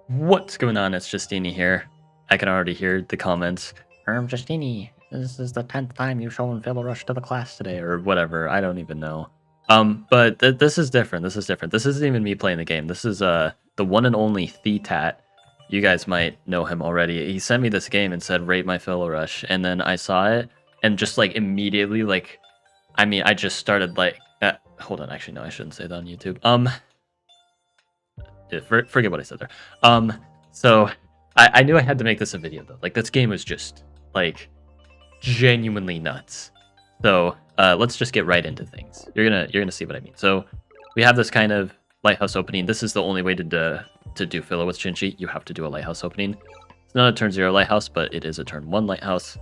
What's going on? It's Justeeni here. I can already hear the comments. Justeeni, this is the 10th time you've shown Fatal Rush to the class today, or whatever. I don't even know. But this is different. This is different. This isn't even me playing the game. This is the one and only Theetat. You guys might know him already. He sent me this game and said, rate my Fatal Rush. And then I saw it, and just like immediately, like, I mean, I just started like, hold on, actually, no, I shouldn't say that on YouTube. Forget what I said there. So I knew I had to make this a video though. Like, this game was just like genuinely nuts. So let's just get right into things. You're gonna see what I mean. So we have this kind of lighthouse opening. This is the only way to do Philo with Chinchi. You have to do a lighthouse opening. It's not a turn 0 lighthouse, but it is a turn 1 lighthouse.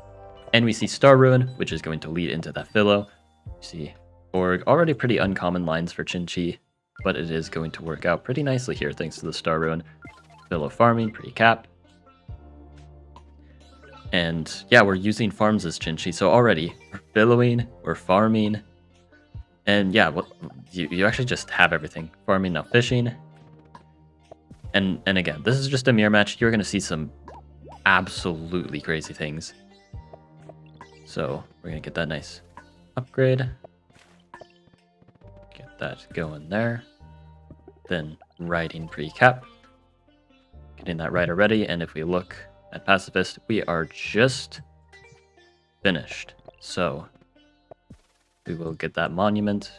And we see Star Ruin, which is going to lead into that Philo. You see Org, already pretty uncommon lines for Chinchi, but it is going to work out pretty nicely here thanks to the Star Ruin. Philo farming, pretty cap. And yeah, we're using farms as Chinchi, so already we're Philoing, we're farming. And yeah, you actually just have everything. Farming, now fishing. And again, this is just a mirror match. You're going to see some absolutely crazy things. So we're going to get that nice upgrade. Get that going there. Then riding pre-cap. Getting that rider ready, and if we look at Pacifist, we are just finished. So we will get that monument.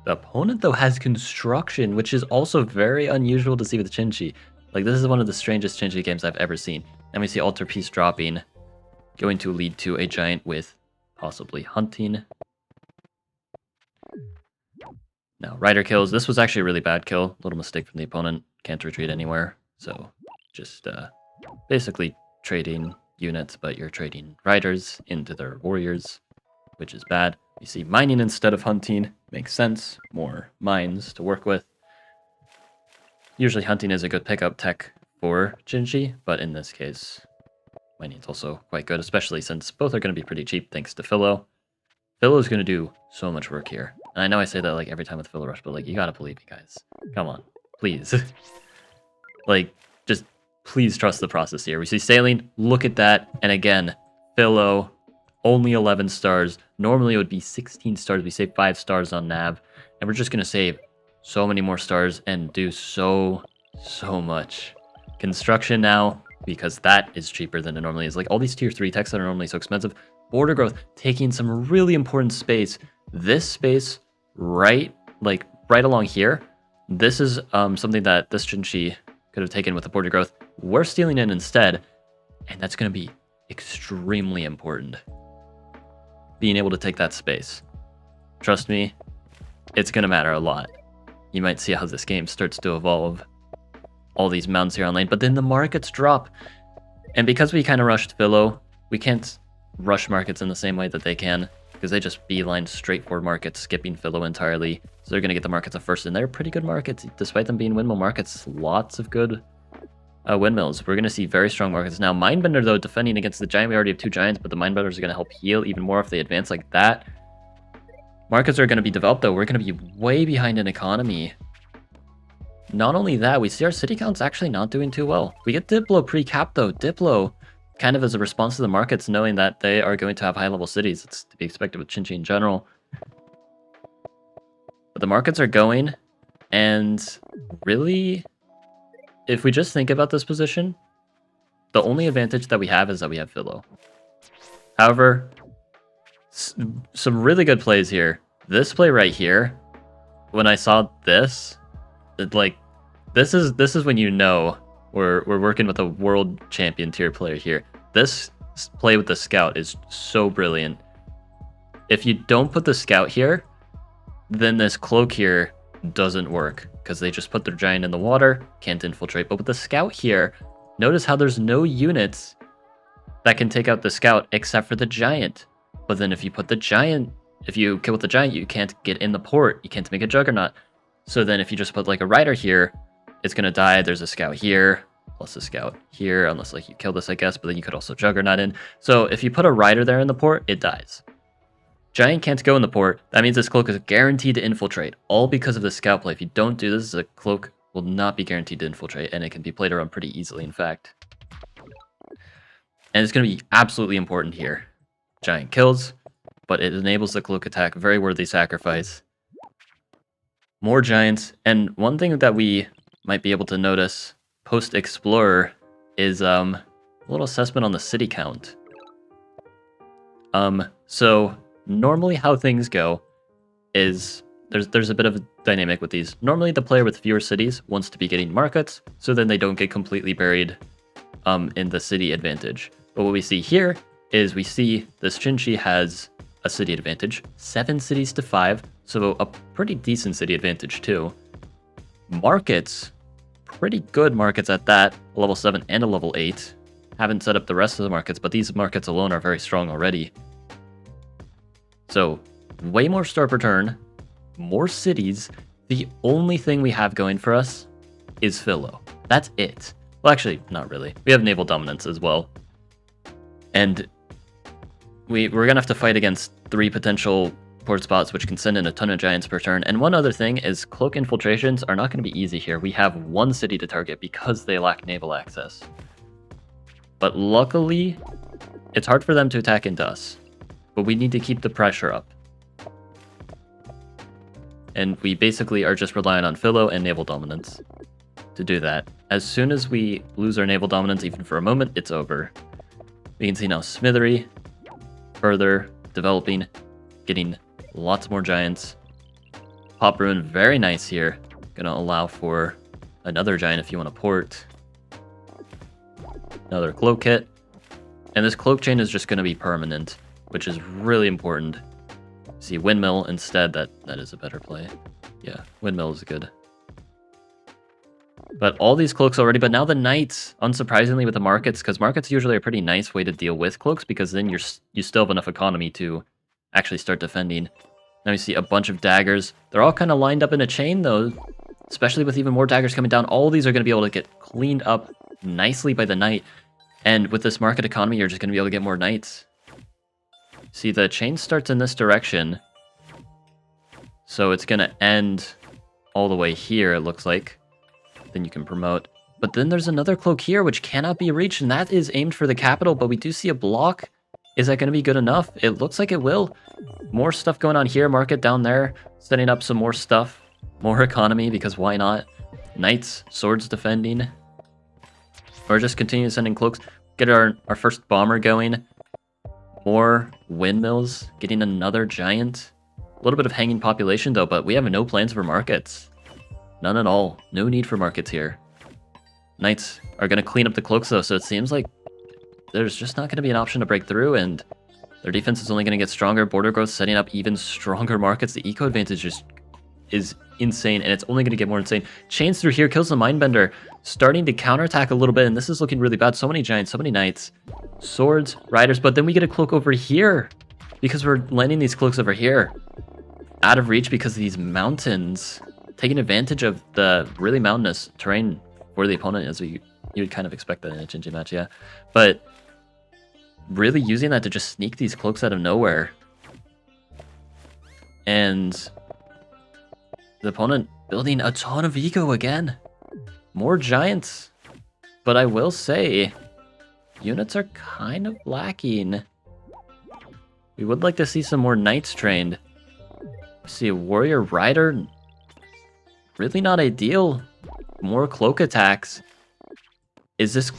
The opponent, though, has construction, which is also very unusual to see with Chinchi. Like, this is one of the strangest Chinchi games I've ever seen. And we see Altar Piece dropping, going to lead to a giant with possibly hunting. Now, rider kills. This was actually a really bad kill. Little mistake from the opponent. Can't retreat anywhere. So just basically trading units, but you're trading riders into their warriors, which is bad. You see mining instead of hunting. Makes sense. More mines to work with. Usually hunting is a good pickup tech for Chinchi, but in this case, mining is also quite good, especially since both are going to be pretty cheap thanks to Philo. Philo is going to do so much work here. And I know I say that like every time with Philo Rush, but like, you got to believe me, guys. Come on, please. Like, just please trust the process here. We see sailing, look at that, and again, Philo, only 11 stars. Normally it would be 16 stars. We save 5 stars on nav, and we're just going to save so many more stars and do so much. Construction now, because that is cheaper than it normally is. Like, all these tier 3 techs that are normally so expensive. Border growth, taking some really important space. This space right along here, this is something that this Chinchi could have taken with the border growth. We're stealing it instead, and that's going to be extremely important. Being able to take that space. Trust me, it's going to matter a lot. You might see how this game starts to evolve. All these mounts here on lane, but then the markets drop. And because we kind of rushed Philo, we can't rush markets in the same way that they can, because they just beeline straight for markets, skipping Philo entirely. So they're going to get the markets up first, and they're pretty good markets, despite them being windmill markets. Lots of good windmills. We're going to see very strong markets. Now, Mindbender, though, defending against the Giant, we already have 2 Giants, but the Mindbenders are going to help heal even more if they advance like that. Markets are going to be developed, though. We're going to be way behind in economy. Not only that, we see our city counts actually not doing too well. We get Diplo pre-cap, though. Diplo, kind of as a response to the markets, knowing that they are going to have high-level cities. It's to be expected with Chinchi in general. But the markets are going, and really, if we just think about this position, the only advantage that we have is that we have Philo. However, some really good plays here. This play right here, when I saw this, this is when you know we're working with a world champion tier player here. This play with the scout is so brilliant. If you don't put the scout here, then this cloak here doesn't work, because they just put their giant in the water, can't infiltrate. But with the scout here, notice how there's no units that can take out the scout except for the giant. But then if you put the giant, if you kill with the giant, you can't get in the port. You can't make a juggernaut. So then if you just put like a rider here, it's going to die. There's a scout here, plus a scout here, unless like you kill this, I guess. But then you could also juggernaut in. So if you put a rider there in the port, it dies. Giant can't go in the port. That means this cloak is guaranteed to infiltrate, all because of the scout play. If you don't do this, the cloak will not be guaranteed to infiltrate, and it can be played around pretty easily, in fact. And it's going to be absolutely important here. Giant kills, but it enables the cloak attack. Very worthy sacrifice. More giants, and one thing that we might be able to notice post-Explorer is a little assessment on the city count. So normally how things go is there's a bit of a dynamic with these. Normally the player with fewer cities wants to be getting markets, so then they don't get completely buried in the city advantage. But what we see here is we see this Chinchi has a city advantage, 7 cities to 5, so a pretty decent city advantage too. Markets, pretty good markets at that, a level 7 and a level 8. Haven't set up the rest of the markets, but these markets alone are very strong already. So, way more star per turn, more cities. The only thing we have going for us is Philo. That's it. Well, actually, not really. We have naval dominance as well. And we're going to have to fight against 3 potential port spots, which can send in a ton of giants per turn. And one other thing is cloak infiltrations are not going to be easy here. We have 1 city to target because they lack naval access. But luckily, it's hard for them to attack into us. But we need to keep the pressure up. And we basically are just relying on Philo and naval dominance to do that. As soon as we lose our naval dominance, even for a moment, it's over. We can see now Smithery, further developing, getting lots more giants. Pop Ruin, very nice here. Gonna allow for another giant if you want to port. Another cloak kit. And this cloak chain is just gonna be permanent, which is really important. See, windmill instead, that is a better play. Yeah, windmill is good. But all these cloaks already, but now the knights, unsurprisingly with the markets, because markets usually are a pretty nice way to deal with cloaks, because then you still have enough economy to actually start defending. Now we see a bunch of daggers. They're all kind of lined up in a chain though, especially with even more daggers coming down. All these are going to be able to get cleaned up nicely by the knight. And with this market economy, you're just going to be able to get more knights. See, the chain starts in this direction. So it's going to end all the way here, it looks like. Then you can promote. But then there's another cloak here, which cannot be reached, and that is aimed for the capital, but we do see a block. Is that going to be good enough? It looks like it will. More stuff going on here, market down there, setting up some more stuff. More economy, because why not? Knights, swords defending. Or just continue sending cloaks. Get our first bomber going. More windmills, getting another giant. A little bit of hanging population though, but we have no plans for markets. None at all. No need for markets here. Knights are going to clean up the cloaks though, so it seems like there's just not going to be an option to break through, and their defense is only going to get stronger. Border growth setting up even stronger markets. The eco advantage is insane, and it's only going to get more insane. Chains through here, kills the Mindbender, starting to counterattack a little bit, and this is looking really bad. So many giants, so many knights, swords, riders, but then we get a cloak over here because we're landing these cloaks over here. Out of reach because of these mountains, taking advantage of the really mountainous terrain for the opponent, as you would kind of expect that in a Chinchi match, yeah. But really using that to just sneak these cloaks out of nowhere. And the opponent building a ton of eco again. More giants. But I will say, units are kind of lacking. We would like to see some more knights trained. See a warrior rider. Really not ideal. More cloak attacks. Is this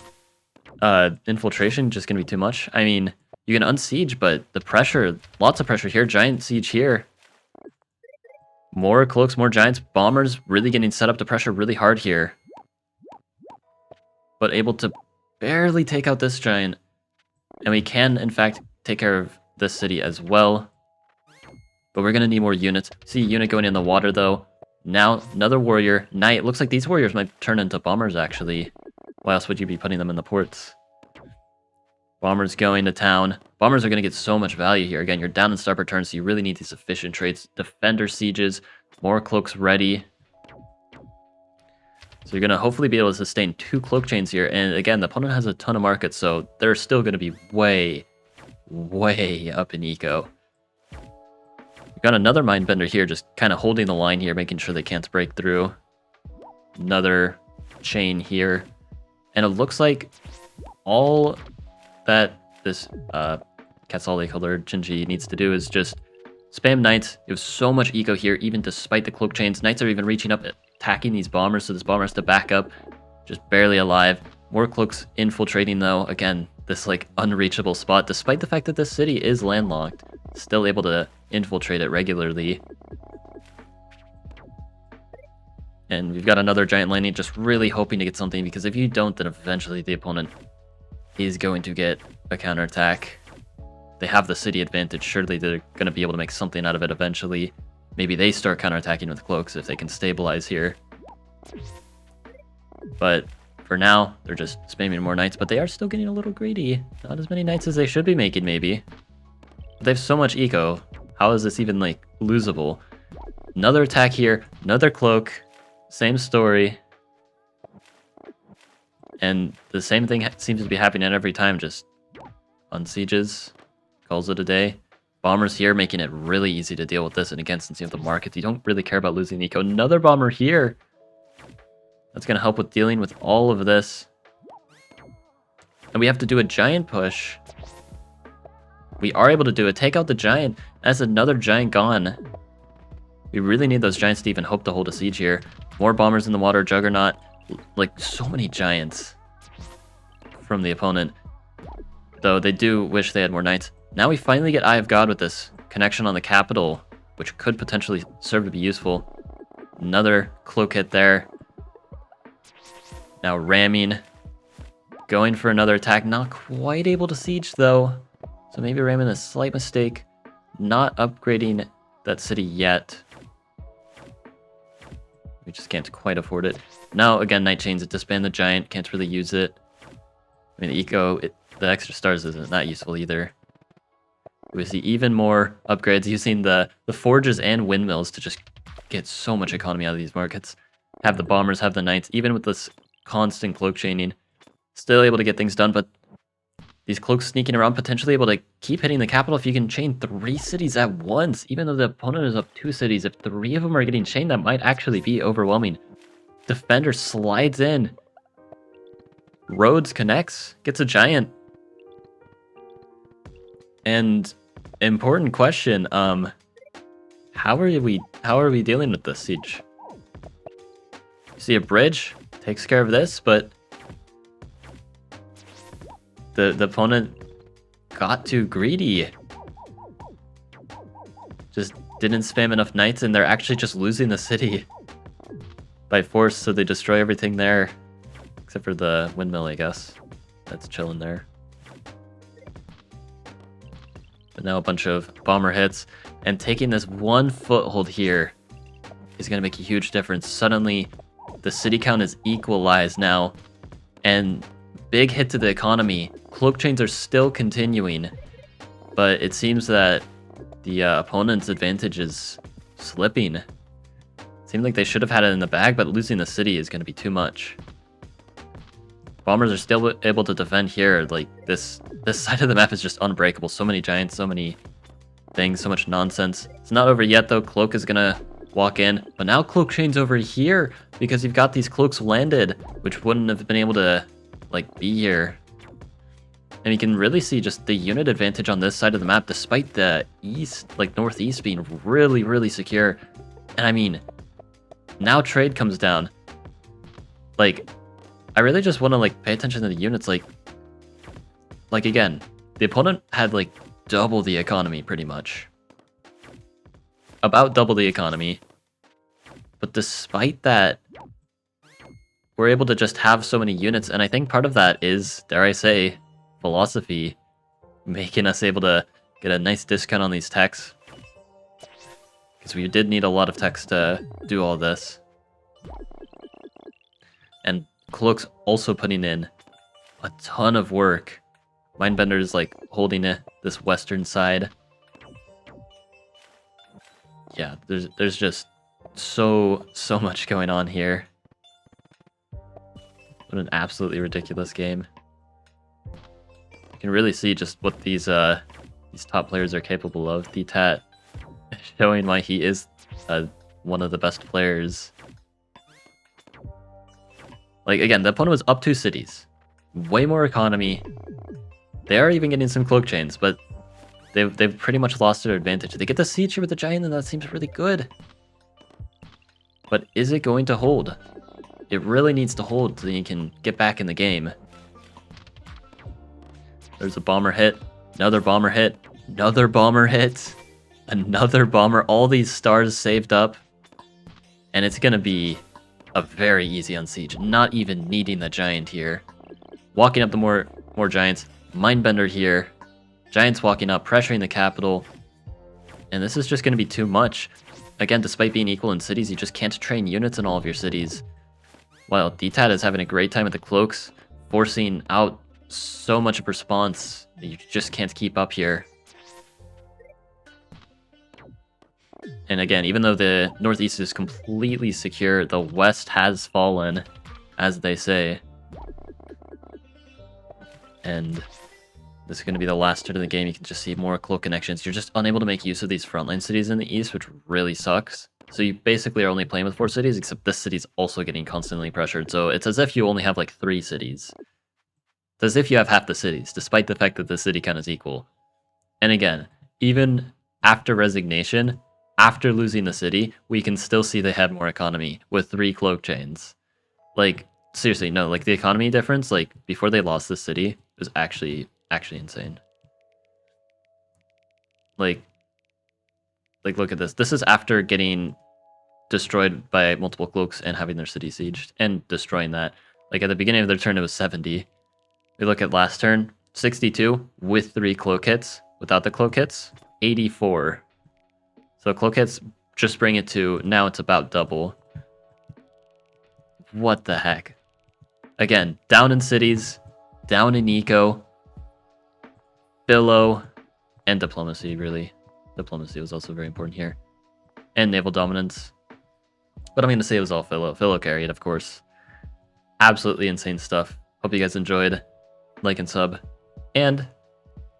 infiltration just going to be too much? I mean, you can unsiege, but the pressure, lots of pressure here. Giant siege here. More cloaks, more giants, bombers really getting set up to pressure really hard here. But able to barely take out this giant. And we can, in fact, take care of this city as well. But we're going to need more units. See a unit going in the water, though. Now, another warrior. Knight. Looks like these warriors might turn into bombers, actually. Why else would you be putting them in the ports? Bombers going to town. Bombers are going to get so much value here. Again, you're down in star per turn, so you really need these efficient trades. Defender sieges. More cloaks ready. So you're going to hopefully be able to sustain 2 cloak chains here. And again, the opponent has a ton of markets, so they're still going to be way, way up in eco. We've got another Mindbender here, just kind of holding the line here, making sure they can't break through. another chain here. And it looks like all that this Katsali colored Shinji needs to do is just spam knights. You have so much eco here, even despite the cloak chains. Knights are even reaching up, attacking these bombers, so this bomber has to back up, just barely alive. More cloaks infiltrating though. Again, this like unreachable spot, despite the fact that this city is landlocked, still able to infiltrate it regularly. And we've got another giant landing, just really hoping to get something, because if you don't, then eventually the opponent is going to get a counterattack. They have the city advantage. Surely they're going to be able to make something out of it eventually. Maybe they start counterattacking with cloaks if they can stabilize here. But for now, they're just spamming more knights, but they are still getting a little greedy. Not as many knights as they should be making, maybe. But they have so much eco. How is this even, like, losable? Another attack here, another cloak. Same story. And the same thing seems to be happening every time, just unsieges, calls it a day. Bombers here, making it really easy to deal with this, and again, since you have the market, you don't really care about losing eco. Another bomber here! That's going to help with dealing with all of this. And we have to do a giant push. We are able to do it. Take out the giant. That's another giant gone. We really need those giants to even hope to hold a siege here. More bombers in the water, Juggernaut. Like, so many giants from the opponent. Though they do wish they had more knights. Now we finally get Eye of God with this connection on the capital, which could potentially serve to be useful. Another cloak hit there. Now ramming. Going for another attack. Not quite able to siege, though. So maybe ramming a slight mistake. Not upgrading that city yet. We just can't quite afford it. Now, again, Knight Chains it, disband the Giant. Can't really use it. I mean, the eco, the extra stars isn't that useful either. We see even more upgrades using the forges and windmills to just get so much economy out of these markets. Have the bombers, have the knights, even with this constant cloak chaining. Still able to get things done, but these cloaks sneaking around, potentially able to keep hitting the capital if you can chain 3 cities at once. Even though the opponent is up 2 cities, if 3 of them are getting chained, that might actually be overwhelming. Defender slides in. Rhodes connects, gets a giant. And important question, how are we dealing with this siege? You see a bridge, takes care of this, but the opponent got too greedy. Just didn't spam enough knights, and they're actually just losing the city by force, so they destroy everything there. Except for the windmill, I guess. That's chilling there. But now a bunch of bomber hits, and taking this one foothold here is going to make a huge difference. Suddenly, the city count is equalized now, and big hit to the economy. Cloak chains are still continuing, but it seems that the opponent's advantage is slipping. Seemed like they should have had it in the bag, but losing the city is going to be too much. Bombers are still able to defend here. Like, this side of the map is just unbreakable. So many giants, so many things, so much nonsense. It's not over yet, though. Cloak is going to walk in. But now Cloak Chain's over here because you've got these cloaks landed, which wouldn't have been able to, like, be here. And you can really see just the unit advantage on this side of the map, despite the east, like, northeast being really, really secure. And I mean, now trade comes down. Like, I really just want to, like, pay attention to the units. Like again, the opponent had, like, double the economy, pretty much. About double the economy. But despite that, we're able to just have so many units, and I think part of that is, dare I say, philosophy, making us able to get a nice discount on these techs. Because we did need a lot of techs to do all this. And Cloak's also putting in a ton of work. Mindbender's like holding it, this western side. Yeah, there's just so much going on here. What an absolutely ridiculous game. You can really see just what these top players are capable of. Theetat showing why he is one of the best players. Like, again, the opponent was up 2 cities. Way more economy. They are even getting some cloak chains, but they've pretty much lost their advantage. They get the siege here with the giant, and that seems really good. But is it going to hold? It really needs to hold so that you can get back in the game. There's a bomber hit. Another bomber hit. Another bomber hit. Another bomber. All these stars saved up. And it's going to be a very easy on siege. Not even needing the giant here. Walking up the more giants. Mindbender here. Giants walking up, pressuring the capital. And this is just going to be too much. Again, despite being equal in cities, you just can't train units in all of your cities. While Theetat is having a great time with the cloaks, forcing out so much of response that you just can't keep up here. And again, even though the northeast is completely secure, the west has fallen, as they say. And this is going to be the last turn of the game. You can just see more cloak connections. You're just unable to make use of these frontline cities in the east, which really sucks. So you basically are only playing with 4 cities, except this city's also getting constantly pressured. So it's as if you only have like 3 cities. It's as if you have half the cities, despite the fact that the city count is equal. And again, even after resignation, after losing the city, we can still see they had more economy with 3 cloak chains. Like, seriously, no, like the economy difference, like before they lost the city, was actually insane. Like look at this. This is after getting destroyed by multiple cloaks and having their city sieged and destroying that. Like at the beginning of their turn, it was 70. We look at last turn, 62 with 3 cloak hits. Without the cloak hits, 84. So cloak hits just bring it to, now it's about double. What the heck? Again, down in cities, down in eco, Billow, and diplomacy, really. Diplomacy was also very important here. And naval dominance. But I'm going to say it was all Philo. Philo carried, of course. Absolutely insane stuff. Hope you guys enjoyed. Like and sub. And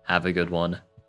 have a good one.